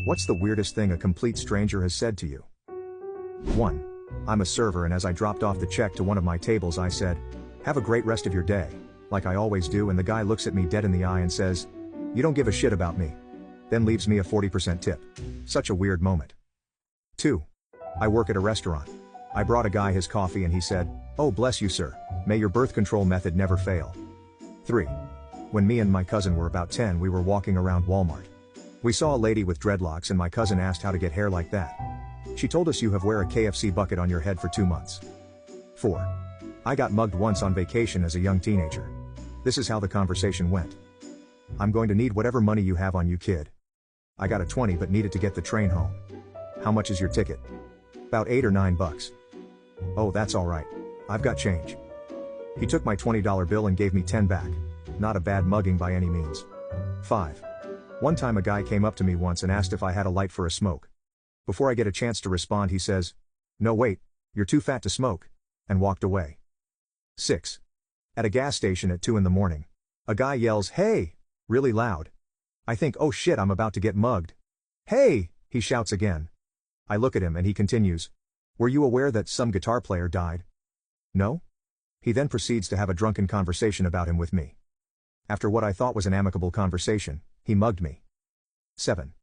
What's the weirdest thing a complete stranger has said to you? 1. I'm a server and as I dropped off the check to one of my tables I said, "Have a great rest of your day," like I always do, and the guy looks at me dead in the eye and says, "You don't give a shit about me." Then leaves me a 40% tip. Such a weird moment. 2. I work at a restaurant. I brought a guy his coffee and he said, "Oh bless you sir, may your birth control method never fail." 3. When me and my cousin were about 10 we were walking around Walmart. We saw a lady with dreadlocks and my cousin asked how to get hair like that. She told us you have wear a KFC bucket on your head for 2 months. 4. I got mugged once on vacation as a young teenager. This is how the conversation went. "I'm going to need whatever money you have on you kid. I got a 20 but needed to get the train home. How much is your ticket?" "About 8 or 9 bucks. "Oh that's alright. I've got change." He took my $20 bill and gave me 10 back. Not a bad mugging by any means. 5. One time a guy came up to me once and asked if I had a light for a smoke. Before I get a chance to respond he says, "No wait, you're too fat to smoke," and walked away. 6. At a gas station at 2 in the morning. A guy yells, "Hey!" really loud. I think, oh shit, I'm about to get mugged. "Hey!" he shouts again. I look at him and he continues, "Were you aware that some guitar player died?" "No?" He then proceeds to have a drunken conversation about him with me. After what I thought was an amicable conversation, he mugged me. 7.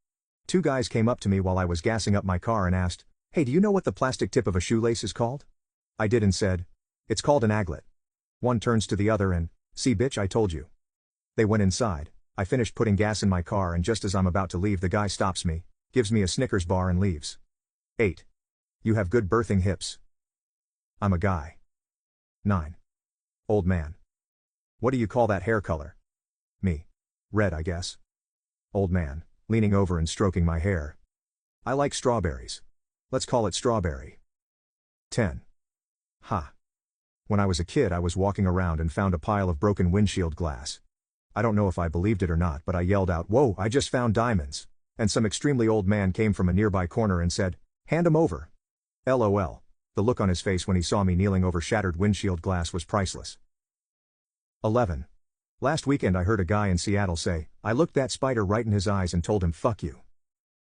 2 guys came up to me while I was gassing up my car and asked, "Hey, do you know what the plastic tip of a shoelace is called?" I did and said, "It's called an aglet." One turns to the other and, "See bitch, I told you." They went inside. I finished putting gas in my car and just as I'm about to leave the guy stops me, gives me a Snickers bar and leaves. 8. You have good birthing hips. I'm a guy. 9. Old man. What do you call that hair color? Me. Red I guess. Old man, leaning over and stroking my hair. I like strawberries. Let's call it strawberry. 10. Ha. When I was a kid I was walking around and found a pile of broken windshield glass. I don't know if I believed it or not but I yelled out, "Whoa, I just found diamonds," and some extremely old man came from a nearby corner and said, "Hand 'em over." LOL. The look on his face when he saw me kneeling over shattered windshield glass was priceless. 11. Last weekend I heard a guy in Seattle say, "I looked that spider right in his eyes and told him fuck you."